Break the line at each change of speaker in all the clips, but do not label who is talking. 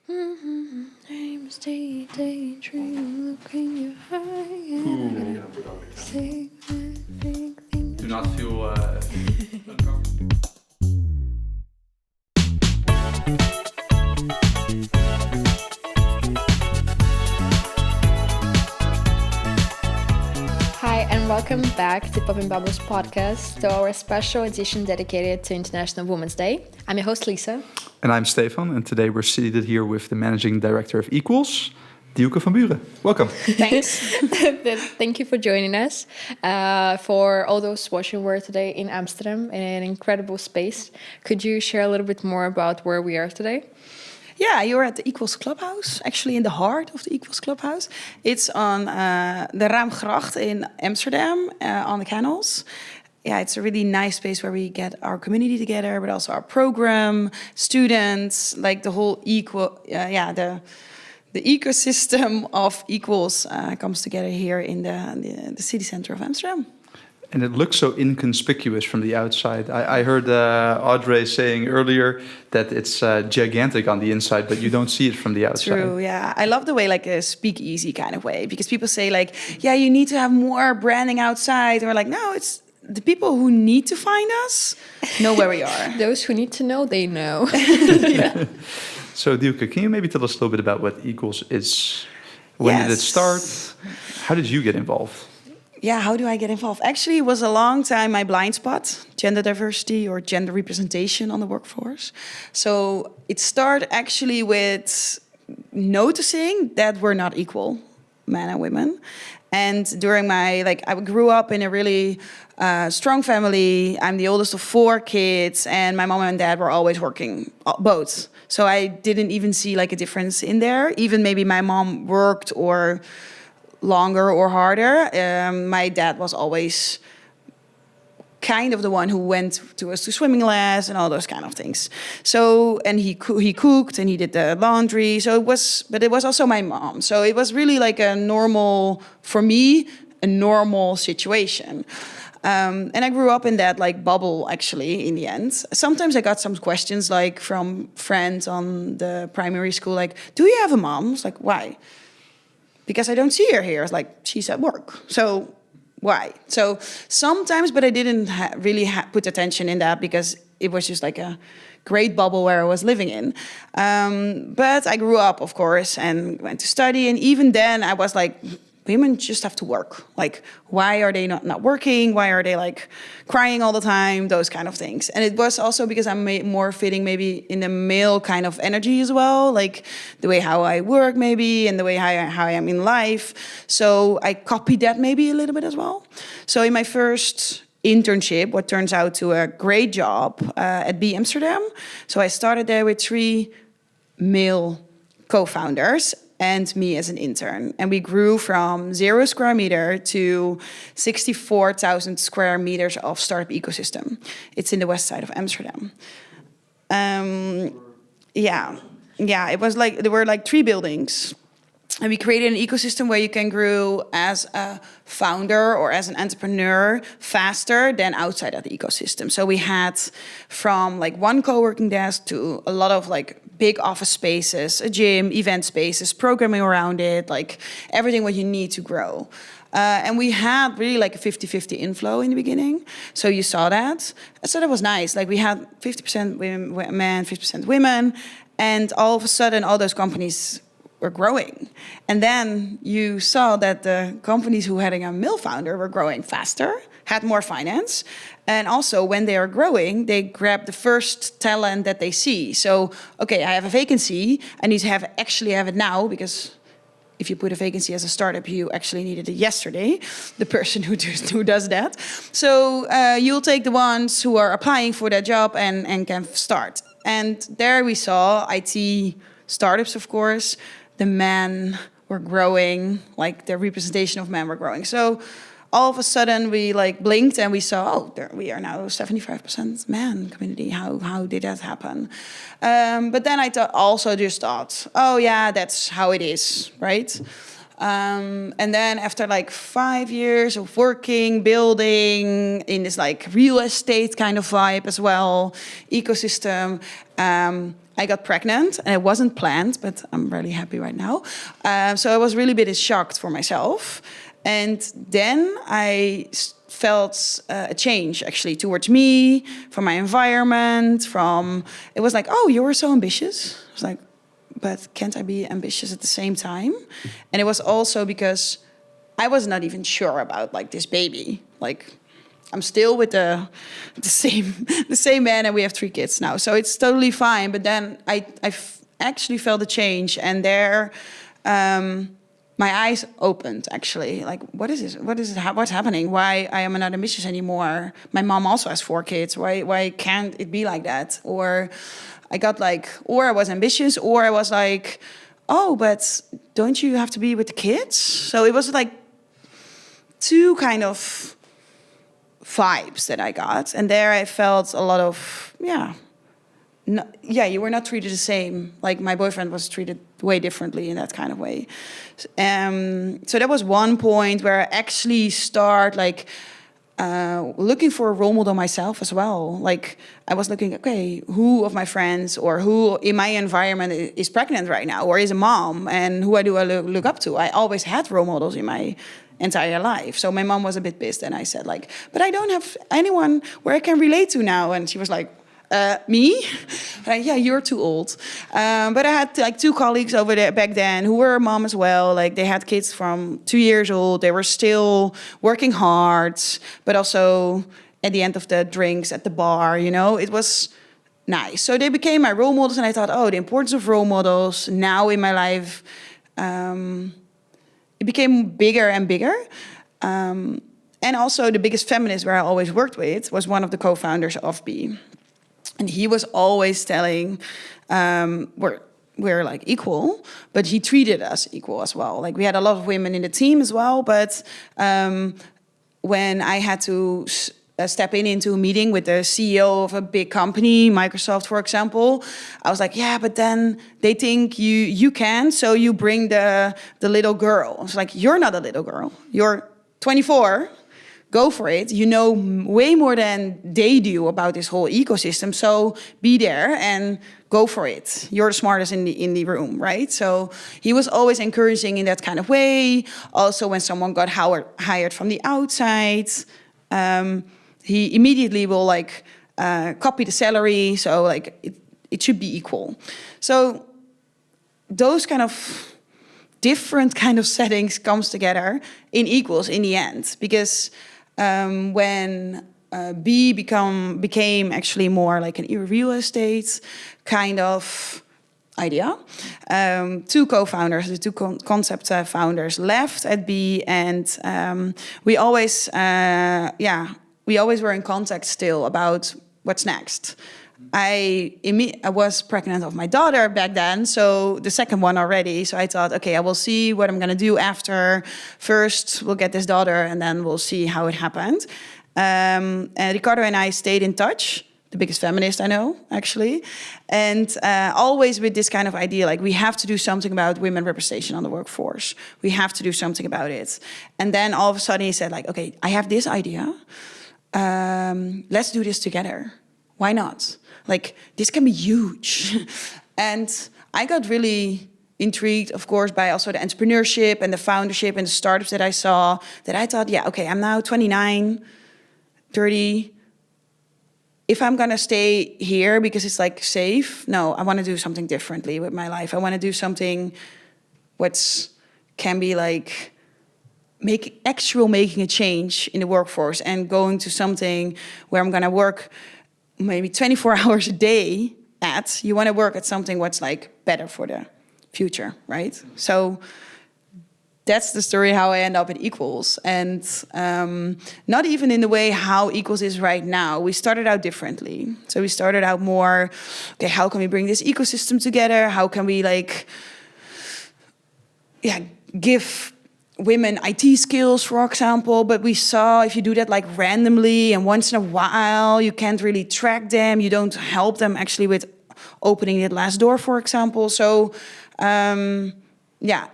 Dreams, daydream, look in your eye.
Do not feel uncomfortable.
Hi, and welcome back to Poppin' Bubbles podcast, to our special edition dedicated to International Women's Day. I'm your host, Lisa.
And I'm Stefan, and today we're seated here with the managing director of Equals, Dieuwke van Buren. Welcome.
Thanks. Thank you for joining us. For all those watching, we're today in Amsterdam in an incredible space. Could you share a little bit more about where we are today?
Yeah, you're at the Equals Clubhouse, actually in the heart of the Equals Clubhouse. It's on the Raamgracht in Amsterdam, on the canals. Yeah, it's a really nice space where we get our community together, but also our program, students, like the whole the ecosystem of Equals comes together here in the city center of Amsterdam.
And it looks so inconspicuous from the outside. I heard Audrey saying earlier that it's gigantic on the inside, but you don't see it from the outside.
True, yeah. I love the way, like a speakeasy kind of way, because people say like, yeah, you need to have more branding outside. Or like, no, it's the people who need to find us know where we are.
Those who need to know, they know.
Yeah.
So Dieuwke, can you maybe tell us a little bit about what Equals is? When did it start? How did you get involved?
Yeah, how do I get involved? Actually, it was a long time my blind spot, gender diversity or gender representation on the workforce. So it started actually with noticing that we're not equal, men and women. And during my, I grew up in a really strong family. I'm the oldest of 4 kids, and my mom and dad were always working, both. So I didn't even see like a difference in there. Even maybe my mom worked or longer or harder. My dad was always kind of the one who went to us to swimming class and all those kind of things. So, and he cooked and he did the laundry. So it was also my mom. So it was really like a normal situation. And I grew up in that like bubble actually in the end. Sometimes I got some questions like from friends on the primary school, like, do you have a mom? I was like, why? Because I don't see her here. It's like, she's at work. So why? So sometimes, but I didn't really put attention in that because it was just like a great bubble where I was living in. But I grew up, of course, and went to study. And even then I was like, women just have to work. Like, why are they not working? Why are they like crying all the time? Those kind of things. And it was also because I'm more fitting maybe in the male kind of energy as well, like the way how I work maybe and the way how I am in life. So I copied that maybe a little bit as well. So in my first internship, what turns out to a great job at B Amsterdam. So I started there with 3 male co-founders and me as an intern. And we grew from 0 square meter to 64,000 square meters of startup ecosystem. It's in the west side of Amsterdam. It was like, there were like 3 buildings. And we created an ecosystem where you can grow as a founder or as an entrepreneur faster than outside of the ecosystem. So we had from like 1 co-working desk to a lot of like big office spaces, a gym, event spaces, programming around it, like everything what you need to grow. And we had really like a 50-50 inflow in the beginning. So you saw that. So that was nice. Like we had 50% men, 50% women. And all of a sudden, all those companies were growing. And then you saw that the companies who had a male founder were growing faster, had more finance. And also when they are growing, they grab the first talent that they see. So, okay, I have a vacancy. I need to actually have it now, because if you put a vacancy as a startup, you actually needed it yesterday, the person who does that. So you'll take the ones who are applying for that job and can start. And there we saw IT startups, of course. The men were growing, like the representation of men were growing. So all of a sudden we like blinked and we saw, we are now 75% man community. How did that happen? But then I thought, oh yeah, that's how it is, right? And then after like 5 years of working, building in this like real estate kind of vibe as well, ecosystem, I got pregnant, and it wasn't planned, but I'm really happy right now. So I was really a bit shocked for myself. And then I felt a change, actually, towards me, from my environment, it was like, oh, you were so ambitious. I was like, but can't I be ambitious at the same time? And it was also because I was not even sure about, like, this baby. Like, I'm still with the same man, and we have 3 kids now, so it's totally fine. But then I actually felt a change, and there, my eyes opened. Actually, like, what is this? What's happening? Why I am not ambitious anymore? My mom also has 4 kids. Why can't it be like that? Or I got like, or I was ambitious, or I was like, oh, but don't you have to be with the kids? So it was like 2 kind of vibes that I got, and there I felt a lot of you were not treated the same. Like, my boyfriend was treated way differently in that kind of way. So that was one point where I actually start like looking for a role model myself as well. Like, I was looking, okay, who of my friends or who in my environment is pregnant right now or is a mom, and who do I look up to? I always had role models in my entire life. So my mom was a bit pissed, and I said, like, but I don't have anyone where I can relate to now. And she was like, me? Yeah, you're too old. But I had like 2 colleagues over there back then who were a mom as well. Like, they had kids from 2 years old. They were still working hard, but also at the end of the drinks at the bar, it was nice. So they became my role models, and I thought, oh, the importance of role models now in my life, it became bigger and bigger. And also the biggest feminist where I always worked with was one of the co-founders of B. And he was always telling, we're like equal, but he treated us equal as well. Like, we had a lot of women in the team as well, but when I had to step into a meeting with the CEO of a big company, Microsoft, for example, I was like, yeah, but then they think you can, so you bring the little girl. I was like, you're not a little girl. You're 24. Go for it. You know way more than they do about this whole ecosystem. So be there and go for it. You're the smartest in the room, right? So he was always encouraging in that kind of way. Also, when someone got hired from the outside, he immediately will like copy the salary. So like it should be equal. So those kind of different kind of settings comes together in Equals in the end, because when B became actually more like a real estate kind of idea, 2 co-founders, the 2 concept founders left at B, and we always were in contact still about what's next. I was pregnant of my daughter back then, so the second one already. So I thought, okay, I will see what I'm going to do after. First, we'll get this daughter, and then we'll see how it happened. And Ricardo and I stayed in touch, the biggest feminist I know, actually. And always with this kind of idea, like, we have to do something about women representation on the workforce. We have to do something about it. And then all of a sudden he said, like, okay, I have this idea. Let's do this together. Why not? Like, this can be huge. And I got really intrigued, of course, by also the entrepreneurship and the foundership and the startups that I saw, that I thought, yeah, okay, I'm now 29, 30. If I'm going to stay here because it's like safe, no, I want to do something differently with my life. I want to do something can be like making a change in the workforce and going to something where I'm going to work maybe 24 hours a day at. You want to work at something what's like better for the future, right? So that's the story how I end up at Equals. And not even in the way how Equals is right now. We started out differently. So we started out more, okay, how can we bring this ecosystem together? How can we give women IT skills, for example, but we saw if you do that like randomly and once in a while, you can't really track them. You don't help them actually with opening that last door, for example. So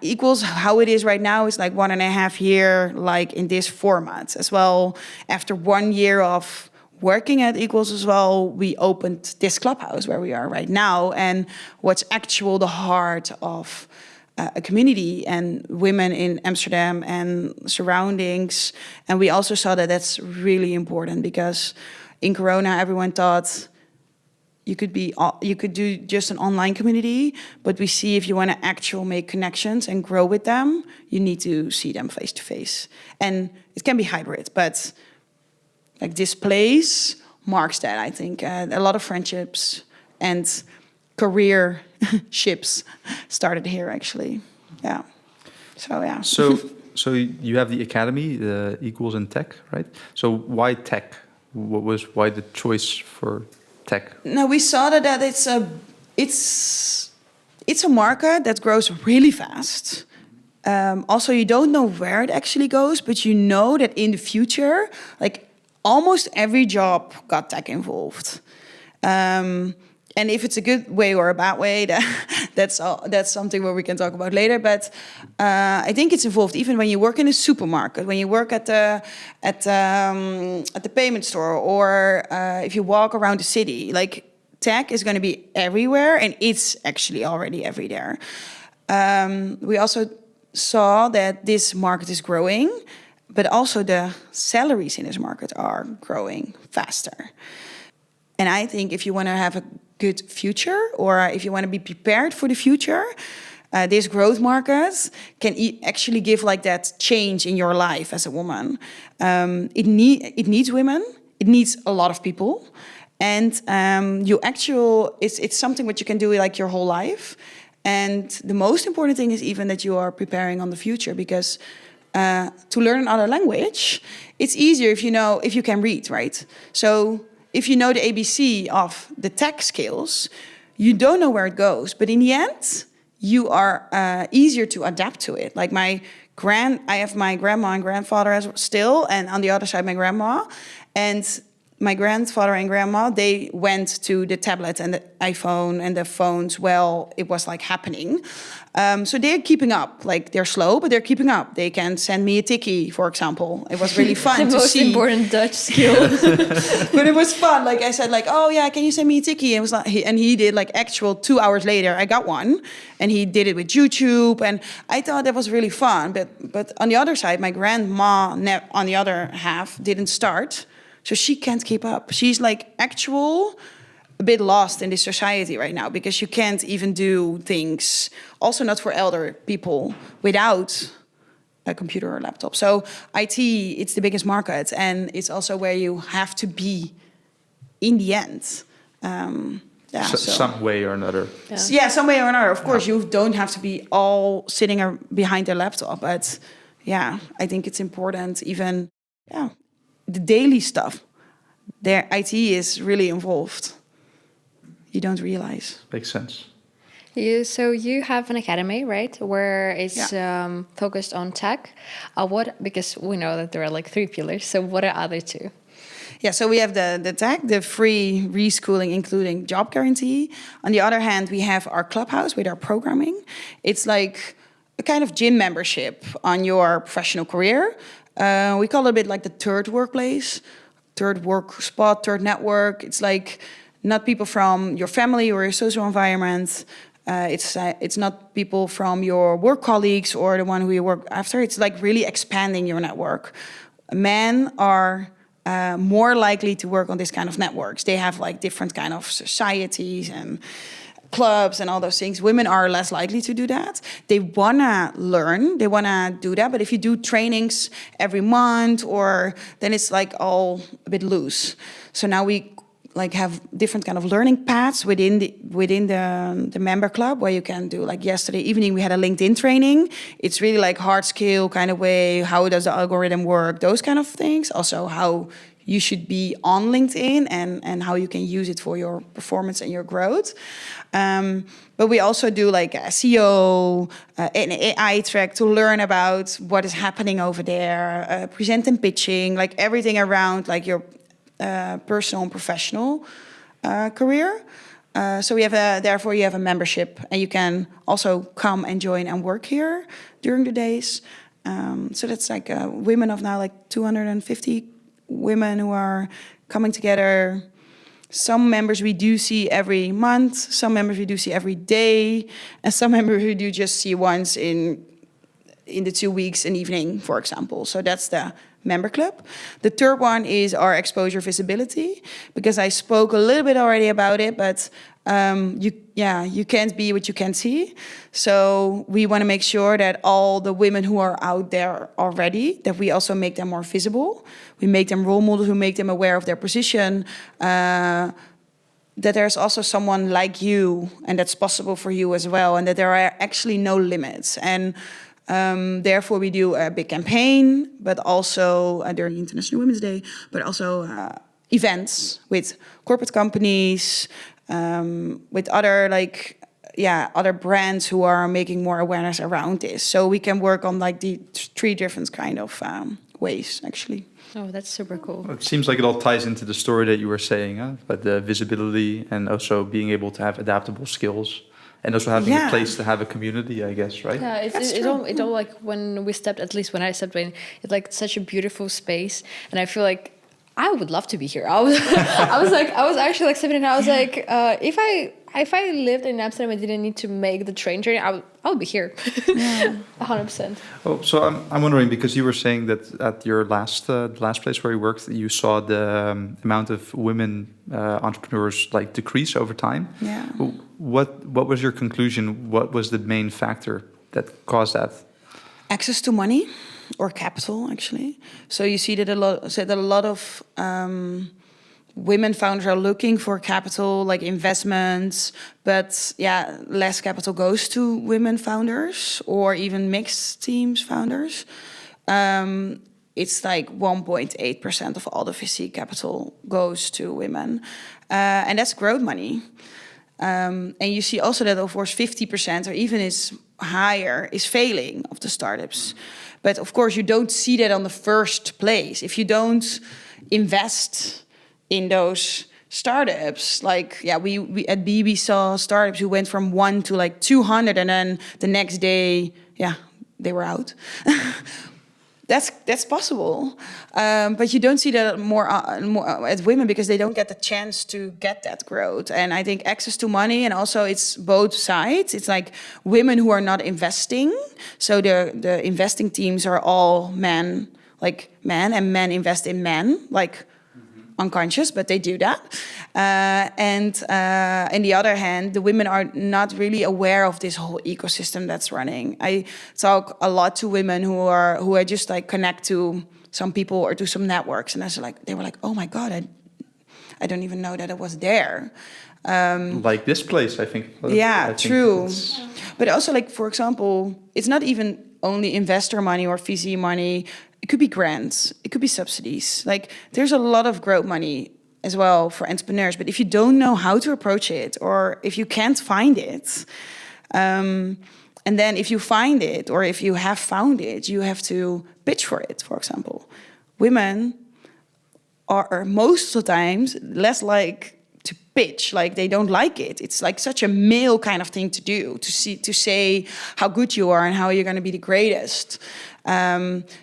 Equals how it is right now is like 1.5 years, like in this format as well. After 1 year of working at Equals as well, we opened this clubhouse where we are right now, and what's actual the heart of a community and women in Amsterdam and surroundings. And we also saw that that's really important, because in Corona, everyone thought you could do just an online community, but we see if you want to actually make connections and grow with them, you need to see them face to face. And it can be hybrid, but like this place marks that, I think. A lot of friendships and career ships started here, actually. Yeah. So, yeah.
So you have the academy, the Equals in Tech, right? So why tech? Why the choice for tech?
No, we saw that it's a market that grows really fast. Also, you don't know where it actually goes, but you know that in the future, like almost every job got tech involved. And if it's a good way or a bad way, that's something where we can talk about later. But I think it's involved even when you work in a supermarket, when you work at the payment store, or if you walk around the city. Like, tech is going to be everywhere, and it's actually already everywhere. We also saw that this market is growing, but also the salaries in this market are growing faster. And I think if you want to have a good future, or if you want to be prepared for the future, this growth market can actually give like that change in your life as a woman. It needs women. It needs a lot of people. And it's something that you can do like your whole life. And the most important thing is even that you are preparing on the future, because to learn another language, it's easier if you can read, right? So if you know the ABC of the tech skills, you don't know where it goes. But in the end, you are easier to adapt to it. Like I have my grandma and grandfather as still, and on the other side, my grandma. And my grandfather and grandma, they went to the tablet and the iPhone and the phones while it was like happening. So they're keeping up. Like, they're slow, but they're keeping up. They can send me a tikkie, for example. It was really fun
the
to see.
most important Dutch skill.
But it was fun. Like, I said, like, oh yeah, can you send me a tikkie? And he did like actual 2 hours later, I got one, and he did it with YouTube, and I thought that was really fun. But on the other side, my grandma, on the other half, didn't start. So she can't keep up. She's like a bit lost in this society right now, because you can't even do things, also not for elder people, without a computer or laptop. So IT, it's the biggest market, and it's also where you have to be in the end.
Some way or another.
Yeah, some way or another. Of course, you don't have to be all sitting behind a laptop, but yeah, I think it's important even, the daily stuff. Their IT is really involved. You don't realize.
Makes sense.
So you have an academy, right, where it's focused on tech. Because we know that there are like 3 pillars. So what are other 2?
Yeah, so we have the tech, the free reschooling, including job guarantee. On the other hand, we have our clubhouse with our programming. It's like a kind of gym membership on your professional career. We call it a bit like the third workplace, third work spot, third network. It's like not people from your family or your social environment. It's not people from your work colleagues or the one who you work after. It's like really expanding your network. Men are more likely to work on this kind of networks. They have like different kind of societies and clubs and all those things. Women are less likely to do that. They wanna learn, they wanna do that, but if you do trainings every month, then it's like all a bit loose. So now we like have different kind of learning paths within the member club, where you can do, like yesterday evening we had a LinkedIn training. It's really like hard skill kind of way. How does the algorithm work? Those kind of things. Also how you should be on LinkedIn and how you can use it for your performance and your growth. But we also do like SEO, an AI track to learn about what is happening over there, present and pitching, like everything around like your personal and professional career. So therefore you have a membership, and you can also come and join and work here during the days. So that's like women of now like 250 women who are coming together. Some members we do see every month, some members we do see every day, and some members we do just see once in the 2 weeks an evening, for example. So that's the member club. The third one is our exposure visibility, because I spoke a little bit already about it, but you can't be what you can't see. So we want to make sure that all the women who are out there already, that we also make them more visible. We make them role models, we make them aware of their position, that there's also someone like you, and that's possible for you as well, and that there are actually no limits. And therefore, we do a big campaign, but also during International Women's Day, but also events with corporate companies, with other other brands who are making more awareness around this. So we can work on like the 3 different kind of ways, actually.
Oh, that's super cool.
It seems like it all ties into the story that you were saying, about the visibility and also being able to have adaptable skills. And also having a place to have a community, I guess, right?
Yeah, it all like when we stepped, at least when I stepped in, it's like such a beautiful space, and I feel like I would love to be here. I was, I was actually like stepping in. I was like, if I lived in Amsterdam and didn't need to make the train journey, I would be here, 100%.
Oh, so I'm wondering, because you were saying that at your last place where you worked, you saw the amount of women entrepreneurs like decrease over time.
Yeah.
What was your conclusion? What was the main factor that caused that?
Access to money or capital, actually. So you see that a lot of women founders are looking for capital, like investments, but less capital goes to women founders or even mixed teams founders. It's like 1.8% of all the VC capital goes to women, and that's growth money. And you see also that, of course, 50% or even is higher is failing of the startups. But of course, you don't see that on the first place. If you don't invest in those startups, like, we at B, we saw startups who went from 1 to like 200, and then the next day, they were out. That's possible, but you don't see that more as women, because they don't get the chance to get that growth. And I think access to money, and also it's both sides. It's like women who are not investing, so the investing teams are all men, and men invest in men, like unconscious, but they do that. And on the other hand, the women are not really aware of this whole ecosystem that's running. I talk a lot to women who are just like connect to some people or to some networks, and they were like, oh my God, I don't even know that it was there.
Like this place, I think.
True. But also, like, for example, it's not even only investor money or VC money. It could be grants, it could be subsidies. Like, there's a lot of growth money as well for entrepreneurs. But if you don't know how to approach it, or if you can't find it, and then if you find it, or if you have found it, you have to pitch for it, for example. Women are most of the times less like to pitch, like they don't like it. It's like such a male kind of thing to do, to say how good you are and how you're going to be the greatest.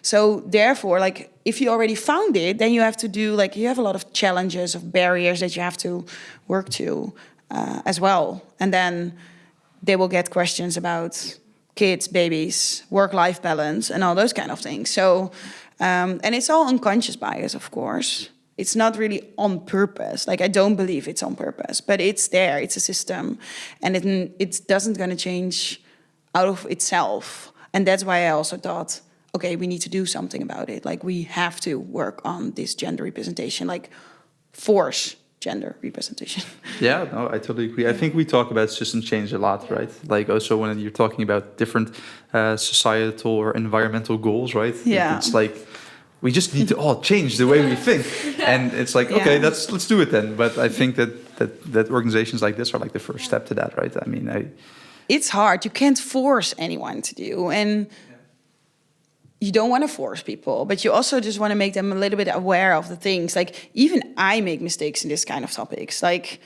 So therefore, like, if you already found it, then you have to do, like, you have a lot of challenges, of barriers that you have to work to as well. And then they will get questions about kids, babies, work-life balance, and all those kind of things. So, and it's all unconscious bias, of course. It's not really on purpose. Like, I don't believe it's on purpose, but it's there. It's a system, and it doesn't going to change out of itself. And that's why I also thought, okay, we need to do something about it. Like, we have to work on this gender representation, like force gender representation.
Yeah, no, I totally agree. I think we talk about system change a lot, right? Like, also when you're talking about different societal or environmental goals, right?
Yeah.
It's like, we just need to all change the way we think. And it's like, okay, let's do it then. But I think that organizations like this are like the first step to that, right? I mean,
it's hard. You can't force anyone to do. And you don't want to force people, but you also just want to make them a little bit aware of the things. Like, even I make mistakes in this kind of topics. Like,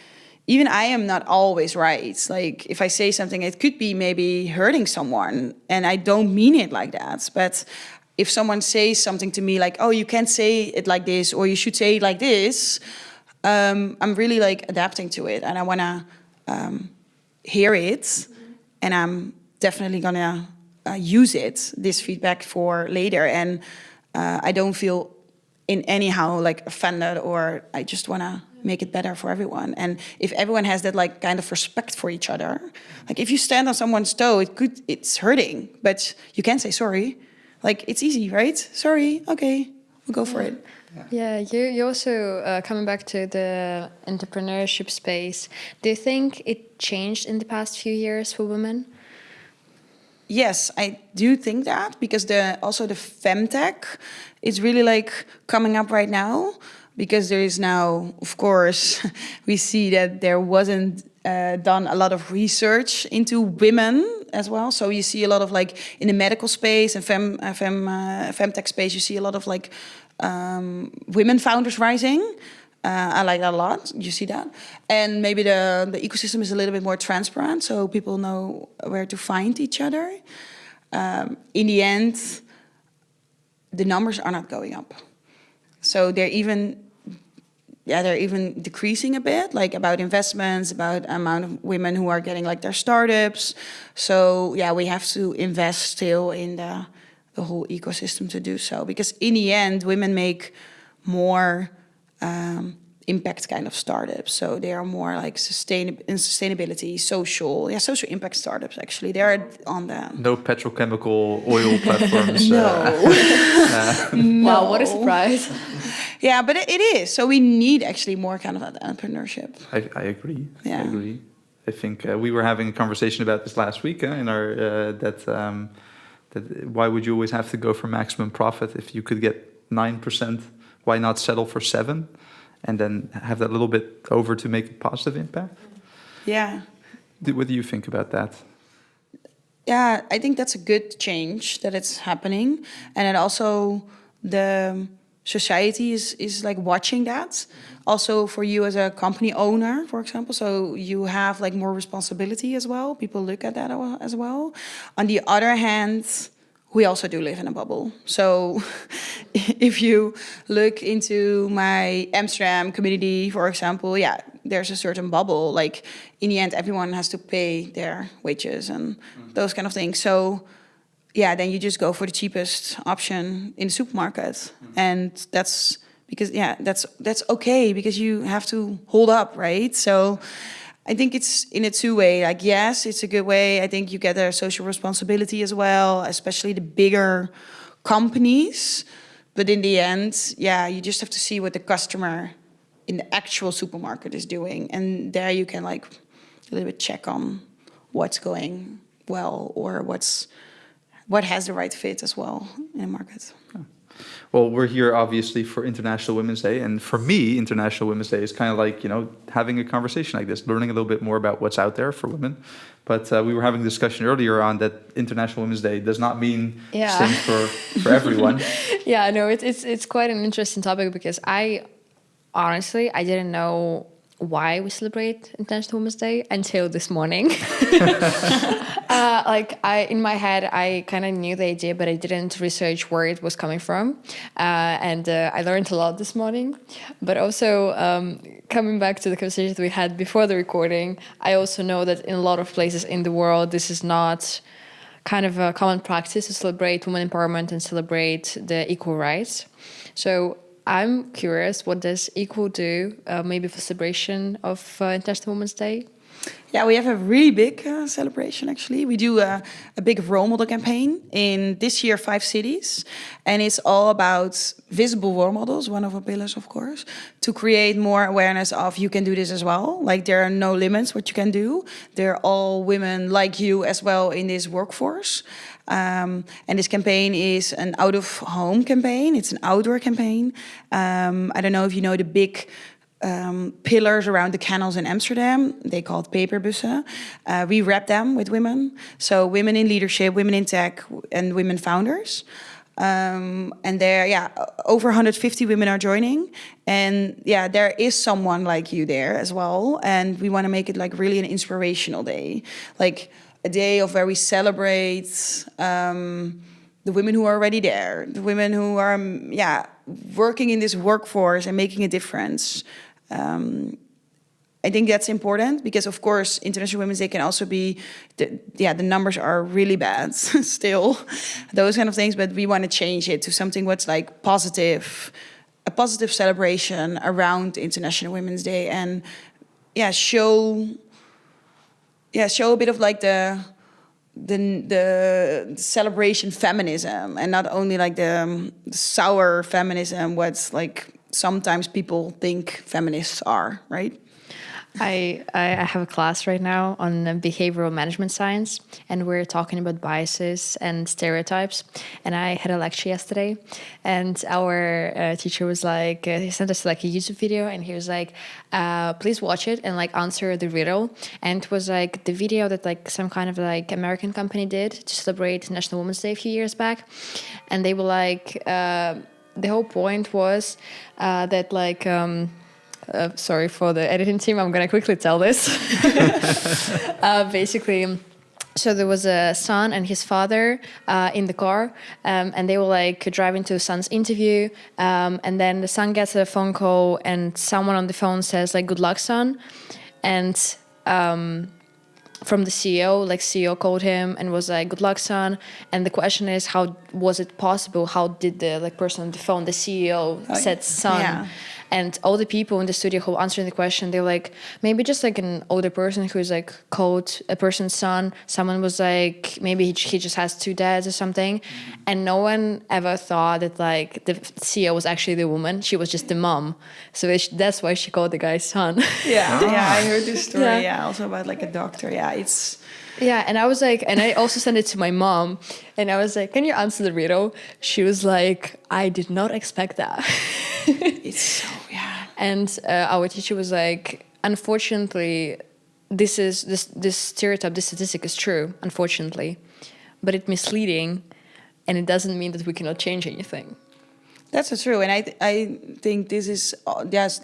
even I am not always right. Like, if I say something, it could be maybe hurting someone, and I don't mean it like that. But if someone says something to me like, oh, you can't say it like this, or you should say it like this, I'm really like adapting to it, and I want to hear it, and I'm definitely gonna use this feedback for later, and I don't feel in anyhow like offended, or I just want to make it better for everyone. And if everyone has that like kind of respect for each other, like if you stand on someone's toe, it's hurting, but you can say sorry. Like it's easy, right? Sorry, okay, we'll go for it.
Yeah, you also coming back to the entrepreneurship space. Do you think it changed in the past few years for women?
Yes, I do think that, because also the femtech is really like coming up right now, because there is now, of course, we see that there wasn't done a lot of research into women as well. So you see a lot of like in the medical space and femtech space, you see a lot of like women founders rising. I like that a lot. You see that, and maybe the ecosystem is a little bit more transparent, so people know where to find each other. In the end, the numbers are not going up, so they're even decreasing a bit. Like about investments, about amount of women who are getting like their startups. So yeah, we have to invest still in the whole ecosystem to do so, because in the end, women make more impact kind of startups. So they are more like sustainability, social impact startups. Actually, they are on the
No petrochemical oil platforms.
no.
Wow, what a surprise!
Yeah, but it is. So we need actually more kind of entrepreneurship.
I agree.
Yeah.
I agree. I think we were having a conversation about this last week in our that why would you always have to go for maximum profit if you could get 9%? Why not settle for 7%? And then have that little bit over to make a positive impact?
Yeah.
What do you think about that?
Yeah, I think that's a good change that it's happening. And then also the society is like watching that. Also for you as a company owner, for example. So you have like more responsibility as well. People look at that as well. On the other hand, we also do live in a bubble. So if you look into my Amsterdam community, for example, yeah, there's a certain bubble. Like in the end, everyone has to pay their wages and those kind of things. So yeah, then you just go for the cheapest option in the supermarket. And that's because, yeah, that's okay, because you have to hold up, right? So I think it's in a two-way. Like, yes, it's a good way. I think you get a social responsibility as well, especially the bigger companies. But in the end, yeah, you just have to see what the customer in the actual supermarket is doing. And there you can like a little bit check on what's going well, or what has the right fit as well in the market.
Well, we're here obviously for International Women's Day, and for me, International Women's Day is kind of like, having a conversation like this, learning a little bit more about what's out there for women. But we were having a discussion earlier on that International Women's Day does not mean same for everyone.
Yeah, no, it's quite an interesting topic, because I didn't know why we celebrate International Women's Day until this morning. In my head, I kind of knew the idea, but I didn't research where it was coming from. And I learned a lot this morning. But also, coming back to the conversation that we had before the recording, I also know that in a lot of places in the world, this is not kind of a common practice to celebrate women empowerment and celebrate the equal rights. So I'm curious, what does Equal do, maybe for celebration of International Women's Day?
Yeah, we have a really big celebration, actually. We do a big role model campaign in this year 5 cities. And it's all about visible role models, one of our pillars, of course, to create more awareness of you can do this as well. Like there are no limits what you can do. They're all women like you as well in this workforce. And this campaign is an out-of-home campaign. It's an outdoor campaign. I don't know if you know the big pillars around the canals in Amsterdam. They called paperbussen. We wrap them with women. So women in leadership, women in tech, and women founders. And there, over 150 women are joining. And yeah, there is someone like you there as well. And we want to make it like really an inspirational day. Like a day of where we celebrate the women who are already there, the women who are working in this workforce and making a difference. I think that's important because, of course, International Women's Day can also be, the numbers are really bad still, those kind of things. But we want to change it to something what's like positive, a positive celebration around International Women's Day, and show a bit of like the celebration feminism, and not only like the sour feminism, what's like sometimes people think feminists are, right?
I have a class right now on behavioral management science, and we're talking about biases and stereotypes. And I had a lecture yesterday, and our teacher was like, he sent us like a YouTube video, and he was like, please watch it and like answer the riddle. And it was like the video that like some kind of like American company did to celebrate National Women's Day a few years back. And they were like, the whole point was that like, sorry for the editing team, I'm gonna quickly tell this. Basically, so there was a son and his father in the car, and they were like driving to the son's interview, and then the son gets a phone call, and someone on the phone says like, "Good luck, son," and from the CEO, like CEO called him and was like, "Good luck, son." And the question is, how was it possible? How did the like person on the phone, the CEO, said son?
Yeah.
And all the people in the studio who were answering the question, they were like, maybe just like an older person who's like called a person's son. Someone was like, maybe he just has two dads or something. And no one ever thought that like the CEO was actually the woman. She was just the mom. So that's why she called the guy son.
Yeah, I heard this story.
Yeah.
Yeah, also about like a doctor. Yeah, it's.
Yeah, and I was like, and I also sent it to my mom, and I was like, can you answer the riddle? She was like, I did not expect that.
It's so, yeah.
And our teacher was like, unfortunately, this stereotype, this statistic is true, unfortunately, but it's misleading, and it doesn't mean that we cannot change anything.
That's so true, and I think this is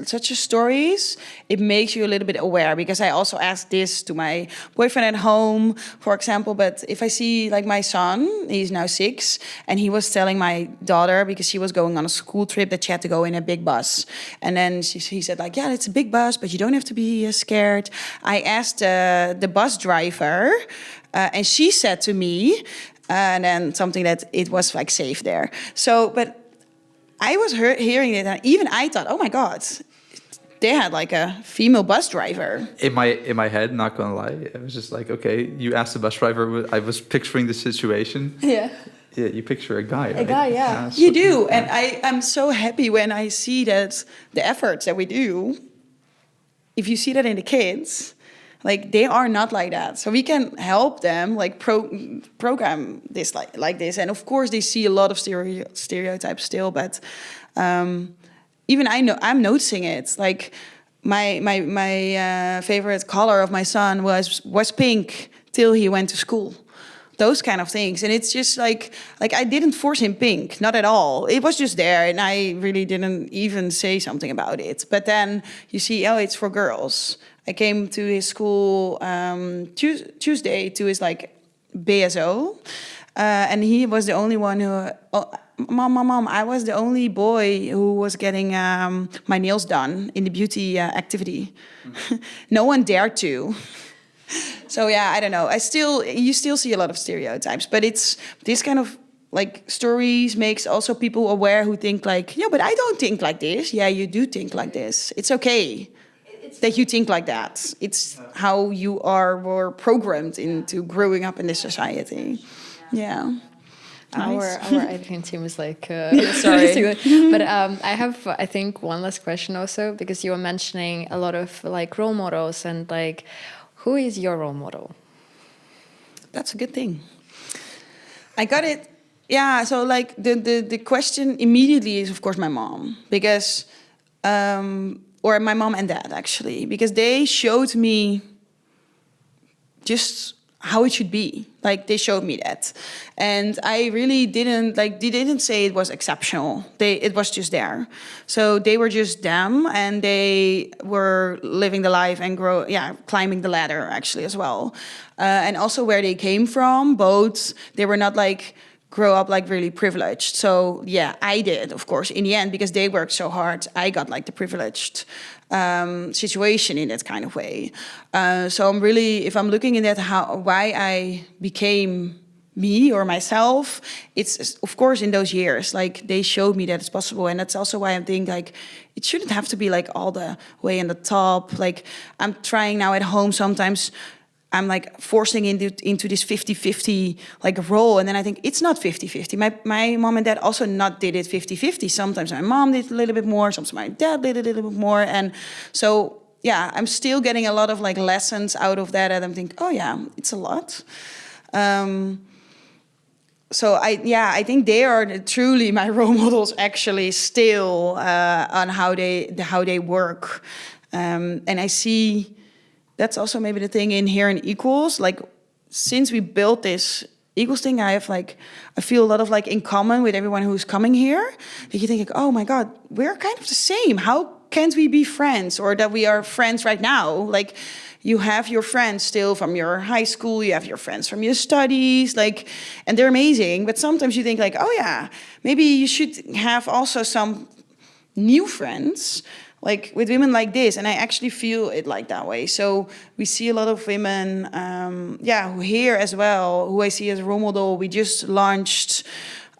such a stories. It makes you a little bit aware, because I also asked this to my boyfriend at home, for example. But if I see like my son, he's now 6, and he was telling my daughter, because she was going on a school trip, that she had to go in a big bus, and then he said like, yeah, it's a big bus, but you don't have to be scared. I asked the bus driver, and she said to me, and then something that it was like safe there. So, but I was hearing it, and even I thought, oh my God, they had like a female bus driver.
In my head, not gonna lie, it was just like, okay, you asked the bus driver. I was picturing the situation.
Yeah.
Yeah, you picture a guy.
A guy, yeah.
So,
You do, and I'm so happy when I see that the efforts that we do. If you see that in the kids, like they are not like that, so we can help them like program this like this. And of course, they see a lot of stereotypes still, but even I'm noticing it. Like my favorite color of my son was pink till he went to school. Those kind of things, and it's just like I didn't force him pink, not at all. It was just there, and I really didn't even say something about it. But then you see, oh, it's for girls. I came to his school Tuesday to his like BSO, and he was the only one who. Mom, I was the only boy who was getting my nails done in the beauty activity. No one dared to. So yeah, I don't know. You still see a lot of stereotypes, but it's this kind of like stories makes also people aware who think like, yeah, but I don't think like this. Yeah, you do think like this. It's okay that you think like that. It's how you were programmed into growing up in this society. Yeah.
Our editing team is like,
sorry.
But I have, I think, one last question also, because you were mentioning a lot of like role models, and like, who is your role model?
That's a good thing. I got it. Yeah, so like the question immediately is, of course, my mom, because, or my mom and dad actually, because they showed me just how it should be. Like they showed me that, and I really didn't like. They didn't say it was exceptional. It was just there. So they were just them, and they were living the life and climbing the ladder actually as well, and also where they came from. Both they were not like grow up like really privileged. So yeah, I did, of course, in the end, because they worked so hard, I got like the privileged situation in that kind of way. So I'm really, if I'm looking at that, why I became me or myself, it's of course in those years, like they showed me that it's possible. And that's also why I think like it shouldn't have to be like all the way in the top. Like I'm trying now at home sometimes, I'm like forcing into this 50-50 like role. And then I think it's not 50-50. My mom and dad also not did it 50-50. Sometimes my mom did a little bit more, sometimes my dad did a little bit more. And so, yeah, I'm still getting a lot of like lessons out of that. And I'm thinking, oh yeah, it's a lot. So I think they are truly my role models actually still on how they work. And I see that's also maybe the thing in here in Equals. Like since we built this Equals thing, I feel a lot of like in common with everyone who's coming here. That you think like, oh my God, we're kind of the same. How can't we be friends? Or that we are friends right now? Like you have your friends still from your high school, you have your friends from your studies, like, and they're amazing. But sometimes you think like, oh yeah, maybe you should have also some new friends, like with women like this. And I actually feel it like that way. So we see a lot of women, who here as well, who I see as a role model. We just launched,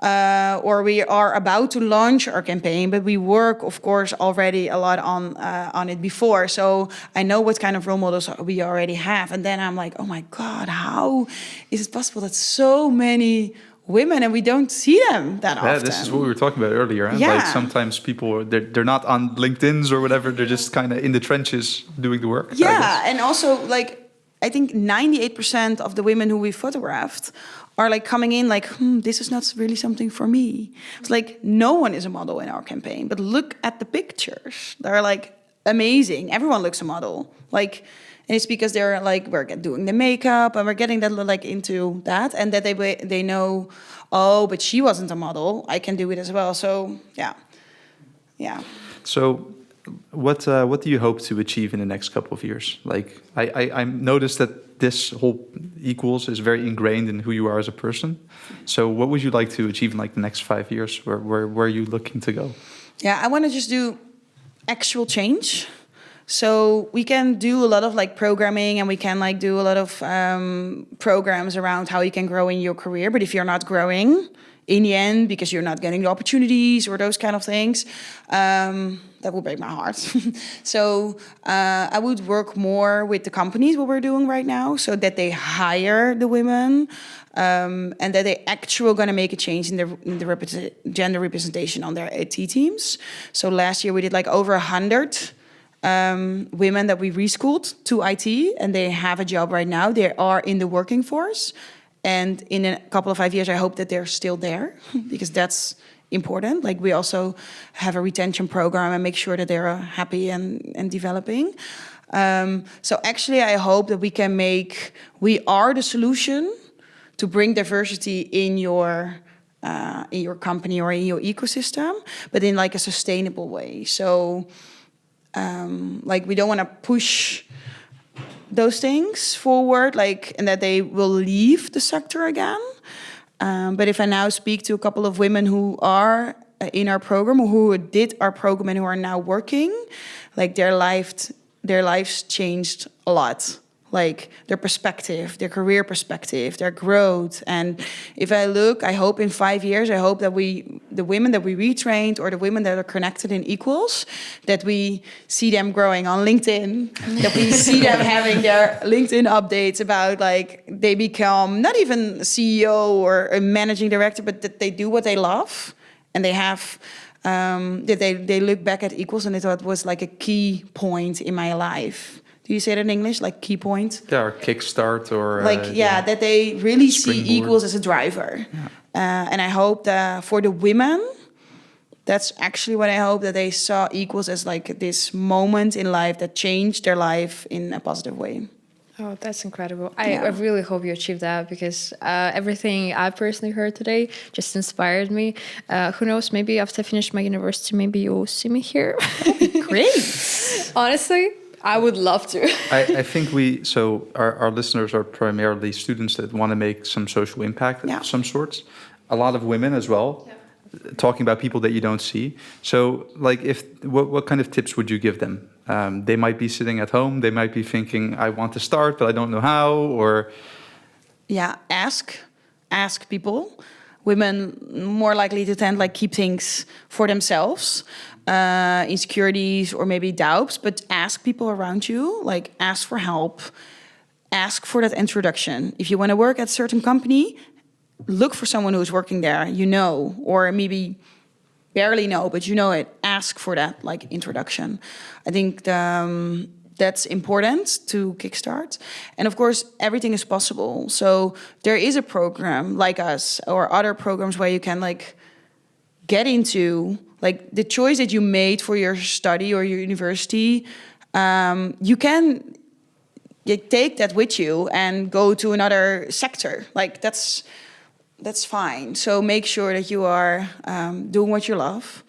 or we are about to launch our campaign, but we work, of course, already a lot on it before. So I know what kind of role models we already have. And then I'm like, oh my God, how is it possible that so many women and we don't see them that often?
Yeah, this is what we were talking about earlier. Huh?
Yeah.
Like sometimes people, they're not on LinkedIn's or whatever. They're just kind of in the trenches doing the work.
Yeah, and also like I think 98% of the women who we photographed are like coming in like, this is not really something for me. It's like no one is a model in our campaign, but look at the pictures. They're like amazing. Everyone looks a model. Like, and it's because they're like, we're doing the makeup and we're getting that like into that, and that they know, oh, but she wasn't a model, I can do it as well. So yeah.
So what do you hope to achieve in the next couple of years? Like I noticed that this whole Equals is very ingrained in who you are as a person. So what would you like to achieve in like the next 5 years? Where are you looking to go?
Yeah, I want to just do actual change. So we can do a lot of like programming, and we can like do a lot of programs around how you can grow in your career. But if you're not growing in the end because you're not getting the opportunities or those kind of things, that will break my heart. So I would work more with the companies, what we're doing right now, so that they hire the women, and that they actually going to make a change in the gender representation on their AT teams. So last year we did like over 100 women that we reschooled to IT, and they have a job right now. They are in the working force. And in a couple of 5 years, I hope that they're still there because that's important. Like we also have a retention program and make sure that they're happy and developing. So actually, I hope that we are the solution to bring diversity in your company or in your ecosystem, but in like a sustainable way. So like we don't want to push those things forward, like, and that they will leave the sector again. But if I now speak to a couple of women who are in our program, or who did our program and who are now working, like their lives changed a lot. Like their perspective, their career perspective, their growth. And if I hope in 5 years, I hope that the women that we retrained, or the women that are connected in Equals, that we see them growing on LinkedIn, that we see them having their LinkedIn updates about like they become not even a CEO or a managing director, but that they do what they love, and they have that they look back at Equals and they thought it was like a key point in my life. Do you say that in English, like key point?
Yeah, or kickstart, or
like that they really
springboard.
see Equals as a driver. Yeah. And I hope that for the women, that's actually what I hope, that they saw Equals as like this moment in life that changed their life in a positive way.
Oh, that's incredible. I really hope you achieve that, because everything I personally heard today just inspired me. Who knows, maybe after I finish my university, maybe you'll see me here.
Great.
Honestly, I would love to.
I think our listeners are primarily students that want to make some social impact of some sorts. a lot of women as well, talking about people that you don't see. So, like, what kind of tips would you give them? They might be sitting at home. They might be thinking, I want to start, but I don't know how. Or
ask people. Women more likely to tend like keep things for themselves, insecurities or maybe doubts. But ask people around you. Like, ask for help. Ask for that introduction. If you want to work at a certain company, look for someone who's working there, or maybe barely know, but you know it. Ask for that like introduction. I think that's important to kickstart. And of course, everything is possible. So there is a program like us or other programs where you can like get into like the choice that you made for your study or your university. You can take that with you and go to another sector. Like that's fine. So make sure that you are doing what you love,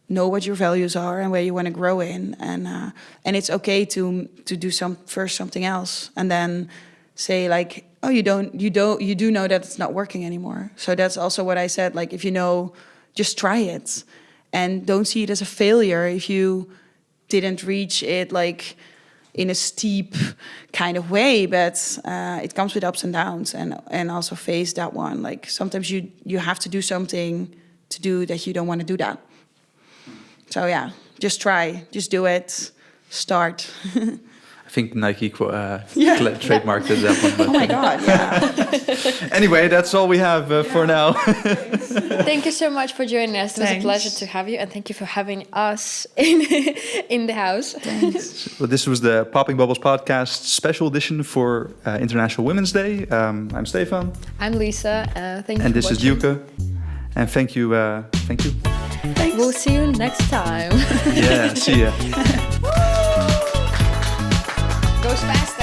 know what your values are and where you want to grow in, and it's okay to do something else, and then say like, oh, you do know that it's not working anymore. So that's also what I said. Like, if you know, just try it, and don't see it as a failure if you didn't reach it like in a steep kind of way, but it comes with ups and downs, and also face that one. Like, sometimes you have to do something to do that you don't want to do that. So yeah, just try, just do it, start.
I think Nike trademarked that one. But
Oh my God, yeah.
anyway, that's all we have for now.
Thank you so much for joining us. It was a pleasure to have you, and thank you for having us in the house.
Thanks.
Well, this was the Popping Bubbles podcast special edition for International Women's Day. I'm Stefan.
I'm Lisa. Thank you.
And this
for
is Dieuwke. And thank you. Thank you.
Thanks.
We'll see you next time.
Yeah, see ya.
Goes fast.